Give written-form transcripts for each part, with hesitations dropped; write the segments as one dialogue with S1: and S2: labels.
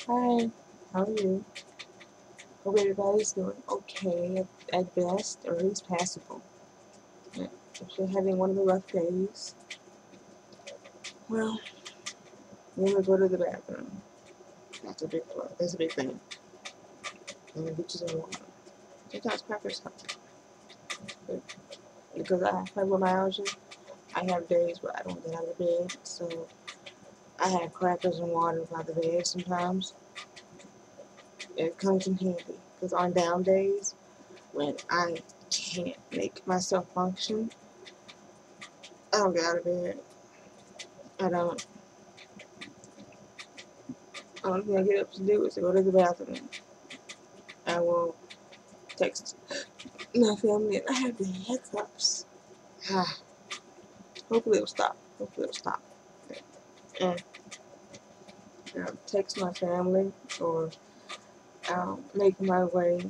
S1: Hi, how are you? Hope everybody's doing okay at best, or at least passable. Yeah, if you're having one of the rough days, well, never go to the bathroom. That's a big plus. That's a big thing. And get you some water. Sometimes crackers help. But because I have fibromyalgia, I have days where I don't get out of bed, so I have crackers and water by the bed sometimes. It comes in handy because on down days when I can't make myself function, I don't get out of bed. I don't. Only thing I get up to do is to go to the bathroom. I will text my family and I have the hiccups. Ah, hopefully it'll stop. Hopefully it'll stop. And I'll text my family or I'll make my way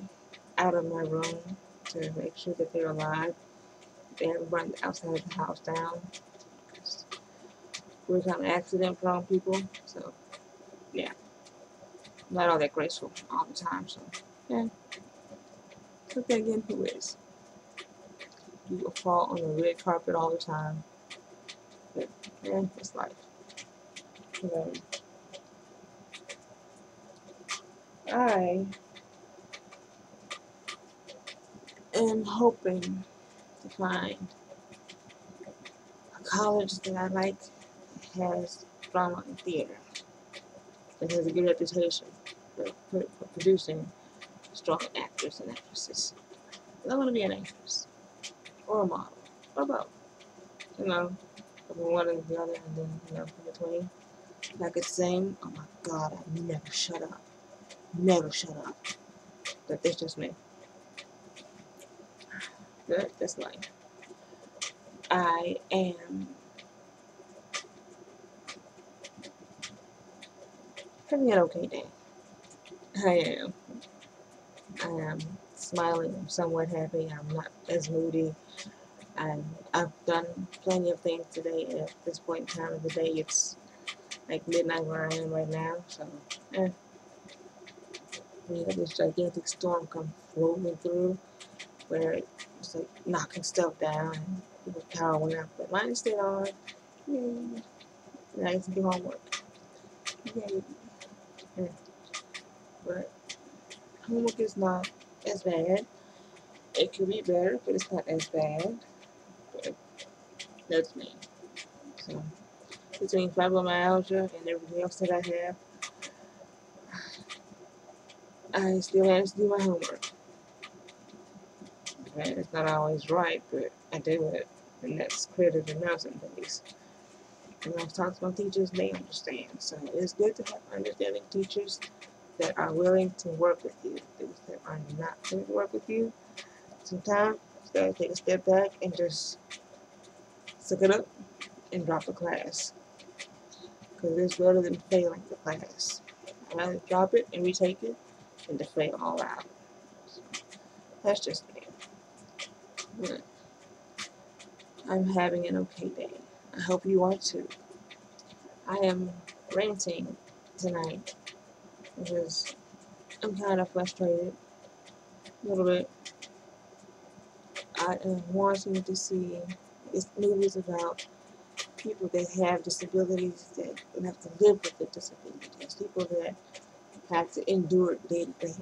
S1: out of my room to make sure that they're alive. They haven't burned outside the house down. We're kind of accident prone people, so yeah, not all that graceful all the time. So yeah, but then again, who is? You will fall on the red carpet all the time. But yeah, it's life. Um, I am hoping to find a college that I like that has drama and theater, that has a good reputation for producing strong actors and actresses. I want to be an actress or a model or both. You know, from one or the other, and then in between. If I could sing, oh my God, I'd never shut up, never shut up. But that's just me. But that's life. I am having an okay day. I am. I am smiling. I'm somewhat happy. I'm not as moody. I've done plenty of things today. At this point in time of the day, it's like midnight where I am right now. So, we have this gigantic storm come floating through where it's like knocking stuff down and people's power went out. But mine stayed on. Yay. Now I get to do homework. Yay. Yeah. But homework is not as bad. It could be better, but it's not as bad. But that's me. So between fibromyalgia and everything else that I have, I still manage to do my homework. And it's not always right, but I do it. And that's clearer than now some days. And I've talked to my teachers, they understand. So it's good to have understanding teachers that are willing to work with you. Those that are not willing to work with you, sometimes you gotta take a step back and just suck it up and drop the class. Because it's better than failing the class. I'd rather drop it and retake it than to fail all out. So that's just me. But I'm having an okay day. I hope you are too. I am ranting tonight because I'm kind of frustrated a little bit. I am wanting to see movies about people that have disabilities that have to live with the disabilities, people that have to endure it day to day,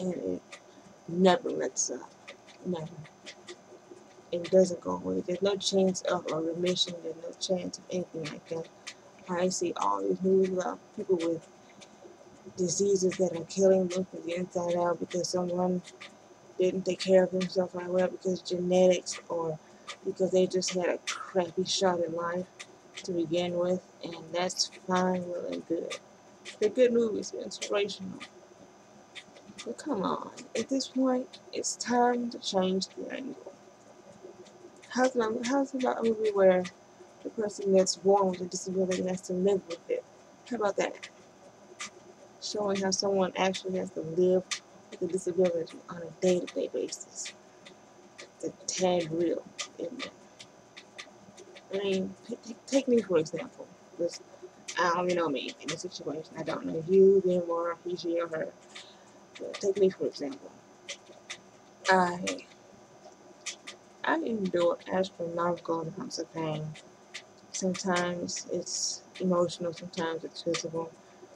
S1: and it never lets up, never. It doesn't go away. There's no chance of a remission. There's no chance of anything like that. I see all these movies about people with diseases that are killing them from the inside out because someone didn't take care of themselves right well, because genetics or because they just had a crappy shot in life to begin with, and that's fine, well and good. They're good movies, they're inspirational. But come on, at this point, it's time to change the angle. How's about a movie where the person that's born with a disability has to live with it? How about that? Showing how someone actually has to live with a disability on a day-to-day basis. It's a tad real, isn't it? I mean, take me for example. Just I only know me in this situation. I don't know you, them, or he, she, or her. But take me for example. I I endure astronomical amounts of pain. Sometimes it's emotional, sometimes it's physical,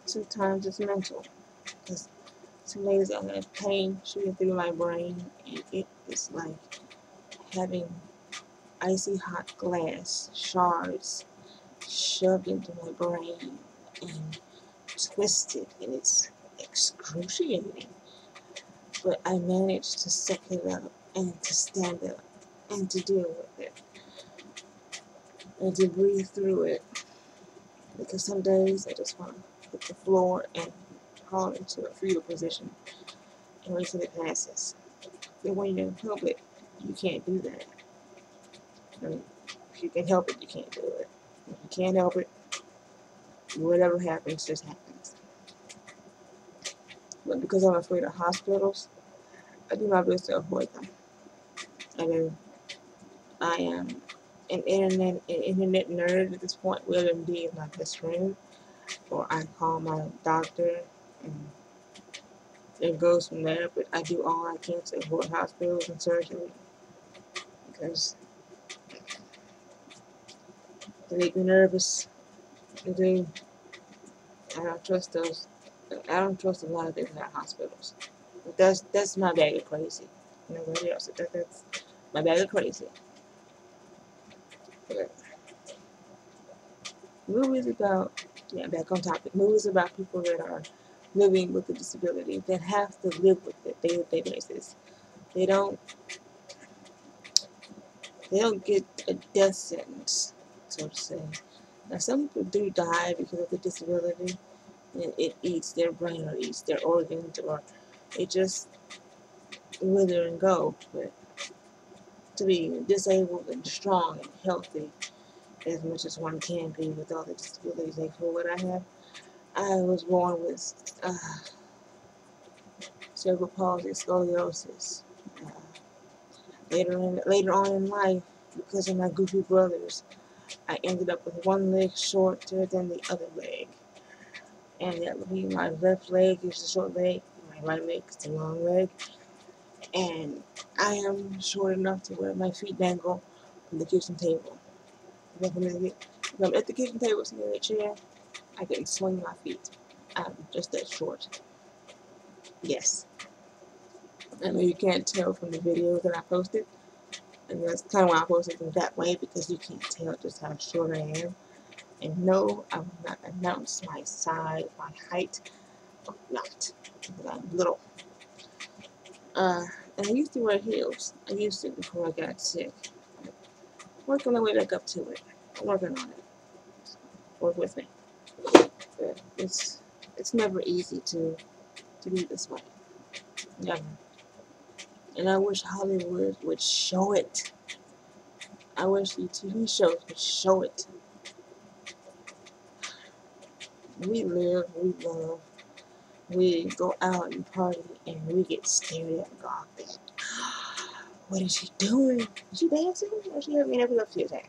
S1: sometimes it's mental. Because some days I have pain shooting through my brain, and it is like having icy hot glass shards shoved into my brain and twisted, and it's excruciating. But I managed to suck it up and to stand up and to deal with it and to breathe through it. Because some days I just want to hit the floor and crawl into a fetal position and wait till it passes. But when you're in public, you can't do that. I mean, if you can help it, you can't do it. If you can't help it, whatever happens, just happens. But because I'm afraid of hospitals, I do my best to avoid them. I mean, I am an internet nerd at this point. WebMD is my best friend, or I call my doctor, and it goes from there. But I do all I can to avoid hospitals and surgery because they make me nervous. They do. I don't trust those. I don't trust a lot of things about hospitals. But that's my bag of crazy. Nobody else. That's my bag of crazy. But movies about, back on topic. Movies about people that are living with a disability, that have to live with it day-to-day basis. They don't get a death sentence, so to say. Now some people do die because of the disability. And it eats their brain or eats their organs, or it just wither and go. But to be disabled and strong and healthy as much as one can be with all the disabilities, like for what I have, I was born with cerebral palsy, scoliosis. Uh, later on in life, because of my goofy brothers, I ended up with one leg shorter than the other leg, and that would be my left leg is the short leg, my right leg is the long leg, and I am short enough to where my feet dangle from the kitchen table. If I'm at the kitchen table sitting in a chair, I can swing my feet. I'm just that short. Yes. I know you can't tell from the videos that I posted, and that's kind of why I posted them that way, because you can't tell just how short I am. And no, I will not announce my size, my height, or not, because I'm little. And I used to wear heels. I used to before I got sick. I'm working my way back up to it. I'm working on it. Work with me. But it's never easy to be this way. Never. And I wish Hollywood would show it. I wish the TV shows would show it. We live, we love, we go out and party, and we get stared at and go out there. What is she doing? Is she dancing? Or is she having an epilepsy attack?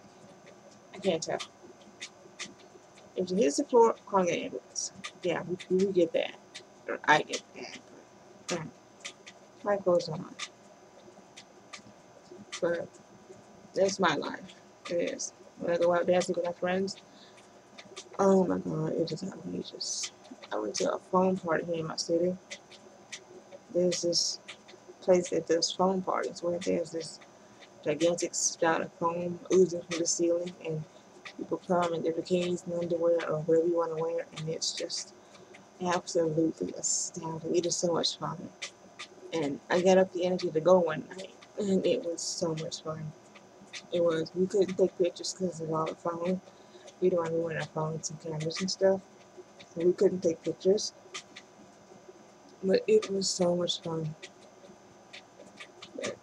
S1: I can't tell. If she hits the floor, calling an ambulance. Yeah, we get that. Or I get that. But life goes on. But that's my life. It is. When I go out dancing with my friends, oh my god, it is outrageous. I went to a foam party here in my city. There's this place that does foam parties where there's this gigantic spout of foam oozing from the ceiling, and people come in their bikinis and underwear or whatever you want to wear, and it's just absolutely astounding. It is so much fun. And I got up the energy to go one night, and it was so much fun. It was. We couldn't take pictures because of all the phone. We don't want our phones and cameras and stuff, so we couldn't take pictures. But it was so much fun. But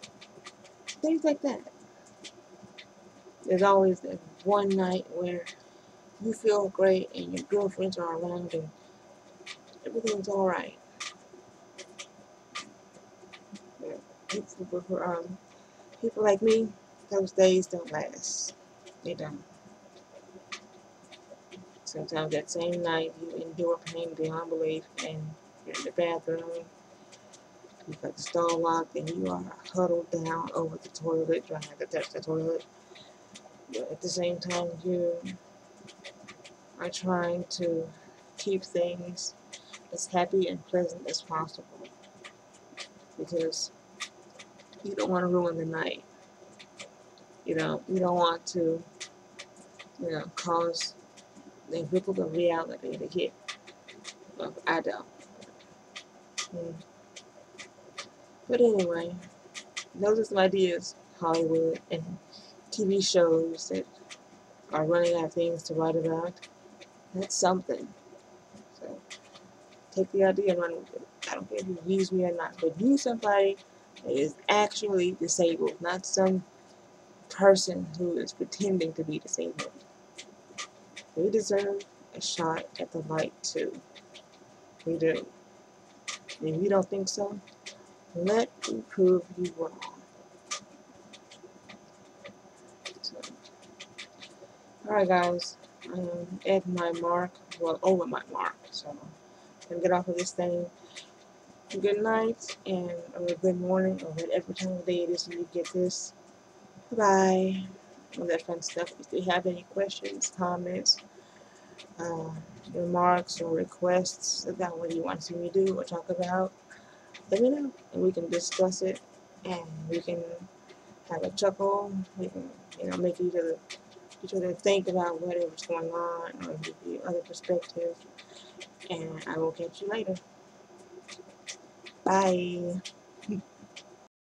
S1: things like that. There's always that one night where you feel great and your girlfriends are around and everything's alright. People like me, those days don't last. They don't. Sometimes that same night you endure pain beyond belief and you're in the bathroom, you've got the stall locked and you are huddled down over the toilet, trying not to touch the toilet. But at the same time you are trying to keep things as happy and pleasant as possible because you don't want to ruin the night. You don't want to, cause the ripple of reality to hit. Well, I don't. Mm. But anyway, those are some ideas, Hollywood and TV shows that are running out of things to write about. That's something. So take the idea and run with it. I don't care if you use me or not, but use somebody that is actually disabled, not some person who is pretending to be disabled. We deserve a shot at the light too. We do. And if you don't think so, let me prove you wrong. So, alright guys, I am at my mark, well over my mark, so I'm gonna get off of this thing. Good night and or good morning or whatever time of day it is when you get this. Bye. All that fun stuff. If you have any questions, comments, remarks or requests about what you want to see me do or talk about, let me know and we can discuss it and we can have a chuckle. We can, make each other think about whatever's going on or give you other perspectives. And I will catch you later. Bye.